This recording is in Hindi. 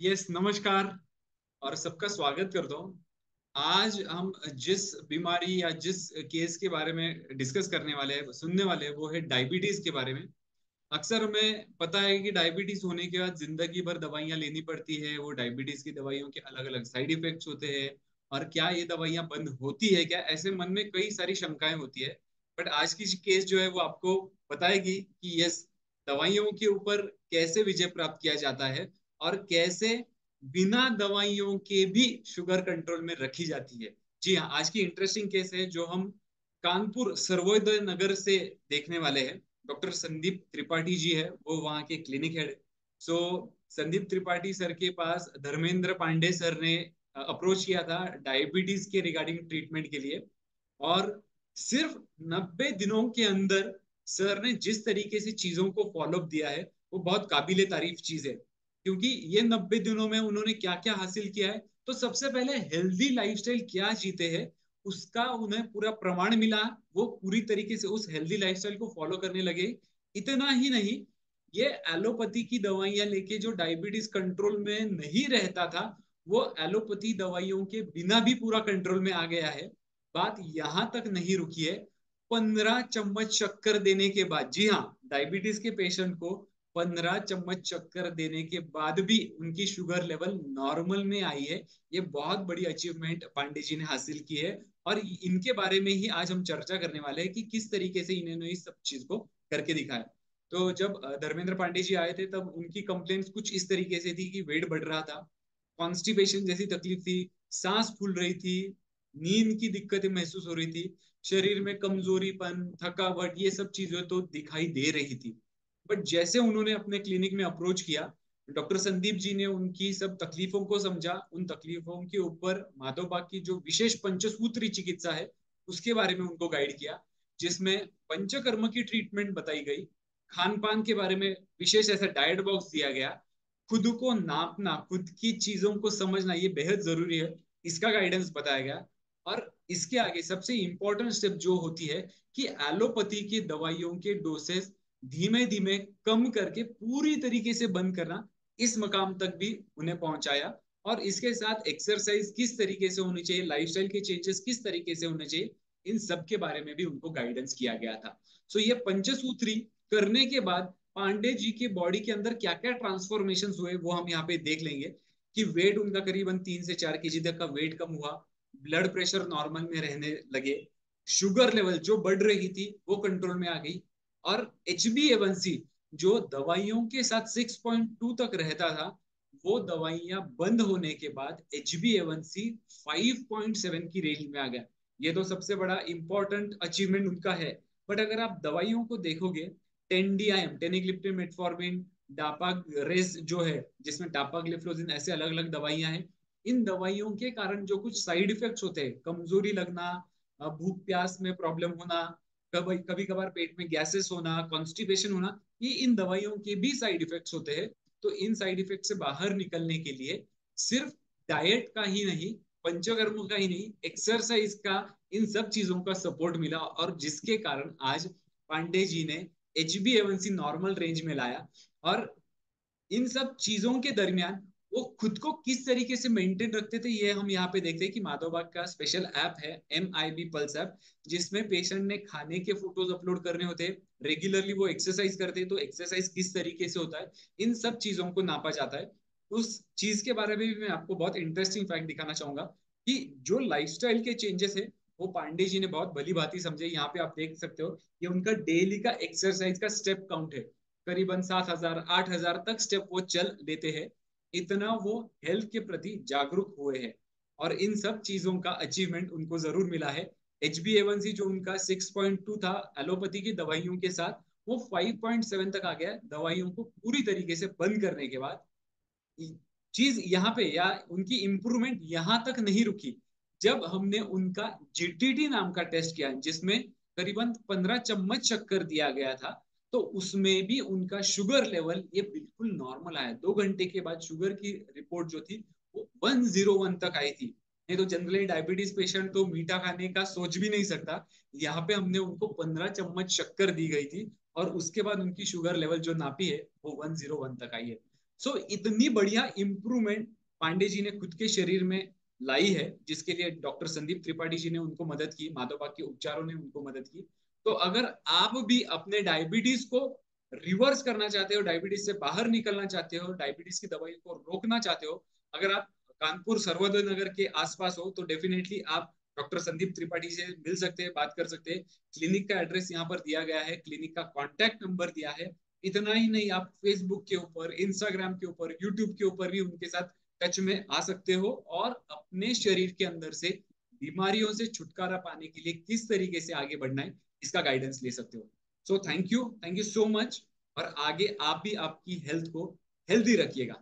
यस, नमस्कार और सबका स्वागत करता हूँ। आज हम जिस बीमारी या जिस केस के बारे में डिस्कस करने वाले हैं, सुनने वाले हैं, वो है डायबिटीज के बारे में। अक्सर हमें पता है कि डायबिटीज होने के बाद जिंदगी भर दवाइयाँ लेनी पड़ती है। वो डायबिटीज की दवाइयों के अलग अलग साइड इफेक्ट्स होते हैं। और क्या ये दवाइयाँ बंद होती है क्या, ऐसे मन में कई सारी शंकाएं होती है। बट आज की केस जो है वो आपको बताएगी कि यस, दवाइयों के ऊपर कैसे विजय प्राप्त किया जाता है और कैसे बिना दवाइयों के भी शुगर कंट्रोल में रखी जाती है। जी हाँ, आज की इंटरेस्टिंग केस है जो हम कानपुर सर्वोदय नगर से देखने वाले हैं। डॉक्टर संदीप त्रिपाठी जी है, वो वहाँ के क्लिनिक हेड। सो संदीप त्रिपाठी सर के पास धर्मेंद्र पांडे सर ने अप्रोच किया था डायबिटीज के रिगार्डिंग ट्रीटमेंट के लिए। और सिर्फ 90 दिनों के अंदर सर ने जिस तरीके से चीजों को फॉलोअप दिया है, वो बहुत काबिले तारीफ चीज है। क्योंकि ये 90 दिनों में उन्होंने क्या क्या हासिल किया है, तो सबसे पहले हेल्दी लाइफस्टाइल क्या जीते हैं उसका उन्हें पूरा प्रमाण मिला। वो पूरी तरीके से उस हेल्दी लाइफस्टाइल को फॉलो करने लगे। इतना ही नहीं, ये एलोपैथी की दवाइयां लेके जो डायबिटीज कंट्रोल में नहीं रहता था, वो एलोपैथी दवाइयों के बिना भी पूरा कंट्रोल में आ गया है। बात यहां तक नहीं रुकी है। 15 चम्मच शक्कर देने के बाद, जी हाँ, डायबिटीज के पेशेंट को 15 चम्मच शक्कर देने के बाद भी उनकी शुगर लेवल नॉर्मल में आई है। ये बहुत बड़ी अचीवमेंट पांडे जी ने हासिल की है। और इनके बारे में ही आज हम चर्चा करने वाले हैं कि किस तरीके से इन्होंने इस सब चीज को करके दिखाया। तो जब धर्मेंद्र पांडे जी आए थे तब उनकी कंप्लेंट्स कुछ इस तरीके से थी कि वेट बढ़ रहा था, कॉन्स्टिपेशन जैसी तकलीफ थी, सांस फूल रही थी, नींद की दिक्कतें महसूस हो रही थी, शरीर में कमजोरीपन, थकावट, ये सब चीजें तो दिखाई दे रही थी। बट जैसे उन्होंने अपने क्लिनिक में अप्रोच किया, डॉक्टर संदीप जी ने उनकी सब तकलीफों को समझा, उन तकलीफों के ऊपर माधव बाग की जो विशेष पंचसूत्री चिकित्सा है उसके बारे में उनको गाइड किया, जिसमें पंचकर्म की ट्रीटमेंट बताई गई, खान पान के बारे में विशेष ऐसा डाइट बॉक्स दिया गया, खुद को नापना, खुद की चीजों को समझना ये बेहद जरूरी है, इसका गाइडेंस बताया गया। और इसके आगे सबसे इंपॉर्टेंट स्टेप जो होती है कि एलोपैथी की दवाइयों के डोसेस धीमे धीमे कम करके पूरी तरीके से बंद करना, इस मकाम तक भी उन्हें पहुंचाया। और इसके साथ एक्सरसाइज किस तरीके से होनी चाहिए, लाइफस्टाइल के चेंजेस किस तरीके से होने चाहिए, इन सब के बारे में भी उनको गाइडेंस किया गया था। सो ये पंचसूत्री करने के बाद पांडे जी की बॉडी के अंदर क्या क्या ट्रांसफॉर्मेशन हुए वो हम यहाँ पे देख लेंगे। कि वेट उनका करीबन 3 से 4 केजी तक का वेट कम हुआ, ब्लड प्रेशर नॉर्मल में रहने लगे, शुगर लेवल जो बढ़ रही थी वो कंट्रोल में आ गई, और HbA1c जो दवाइयों के साथ 6.2 तक रहता था, वो दवाइयां बंद होने के बाद HbA1c 5.7 की रेंज में आ गया। ये तो सबसे बड़ा इंपॉर्टेंट अचीवमेंट उनका है। बट अगर आप दवाइयों को देखोगे, टेनडीआईएम, टेनिग्लिप्टिन, मेटफॉर्मिन, डापाग्रेस जो है, जिसमें डापाग्लिफ्लोजिन, ऐसे अलग अलग दवाइयां हैं। इन दवाइयों के कारण जो कुछ साइड इफेक्ट्स होते हैं, कमजोरी लगना, भूख प्यास में प्रॉब्लम होना, कभी कभी कभार पेट में गैसेस होना, कॉन्स्टिपेशन होना, ये इन दवाइयों के भी साइड इफेक्ट्स होते हैं। तो इन साइड इफेक्ट से बाहर निकलने के लिए सिर्फ डाइट का ही नहीं, पंचकर्म का ही नहीं, एक्सरसाइज का, इन सब चीजों का सपोर्ट मिला, और जिसके कारण आज पांडे जी ने HbA1c नॉर्मल रेंज में लाया। और इन सब चीजों के दरमियान वो खुद को किस तरीके से मेंटेन रखते थे, ये हम यहाँ पे देखते हैं कि माधव बाग का स्पेशल ऐप है MIB पल्स ऐप, जिसमें पेशेंट ने खाने के फोटोज अपलोड करने होते हैं, रेगुलरली वो एक्सरसाइज करते हैं तो एक्सरसाइज किस तरीके से होता है, इन सब चीजों को नापा जाता है। उस चीज के बारे में भी मैं आपको बहुत इंटरेस्टिंग फैक्ट दिखाना चाहूंगा कि जो लाइफस्टाइल के चेंजेस है वो पांडे जी ने बहुत भली भांति समझे। यहाँ पे आप देख सकते हो, ये उनका डेली का एक्सरसाइज का स्टेप काउंट है, करीबन 7,000 8,000 तक स्टेप वो चल लेते हैं। इतना वो हेल्थ के प्रति जागरूक हुए हैं। और इन सब चीजों का अचीवमेंट उनको जरूर मिला है। HbA1c जो उनका 6.2 था एलोपैथी की दवाइयों के साथ, वो 5.7 तक आ गया दवाइयों को पूरी तरीके से बंद करने के बाद। चीज यहाँ पे या उनकी इंप्रूवमेंट यहाँ तक नहीं रुकी। जब हमने उनका GTT नाम का टेस्ट किया, जिसमें करीबन 15 चम्मच शक्कर दिया गया था, तो उसमें भी उनका शुगर लेवल ये बिल्कुल नॉर्मल आया। 2 घंटे के बाद शुगर की रिपोर्ट जो थी वो 101 तक आई थी। नहीं तो जनरली डायबिटीज पेशेंट तो मीठा खाने का सोच भी नहीं सकता। यहाँ पे हमने उनको 15 चम्मच शक्कर दी गई थी, और उसके बाद उनकी शुगर लेवल जो नापी है वो 101 तक आई है। सो इतनी बढ़िया इंप्रूवमेंट पांडे जी ने खुद के शरीर में लाई है, जिसके लिए डॉक्टर संदीप त्रिपाठी जी ने उनको मदद की, माधोपाग के उपचारों ने उनको मदद की। तो अगर आप भी अपने डायबिटीज को रिवर्स करना चाहते हो, डायबिटीज से बाहर निकलना चाहते हो, डायबिटीज की दवाई को रोकना चाहते हो, अगर आप कानपुर सर्वोदय नगर के आसपास हो तो डेफिनेटली आप डॉक्टर संदीप त्रिपाठी से मिल सकते हैं, बात कर सकते हैं। क्लिनिक का एड्रेस यहाँ पर दिया गया है, क्लिनिक का कॉन्टैक्ट नंबर दिया है। इतना ही नहीं, आप फेसबुक के ऊपर, इंस्टाग्राम के ऊपर, यूट्यूब के ऊपर भी उनके साथ टच में आ सकते हो और अपने शरीर के अंदर से बीमारियों से छुटकारा पाने के लिए किस तरीके से आगे बढ़ना है इसका गाइडेंस ले सकते हो। So thank you so much. और आगे आप भी आपकी हेल्थ को हेल्दी रखिएगा।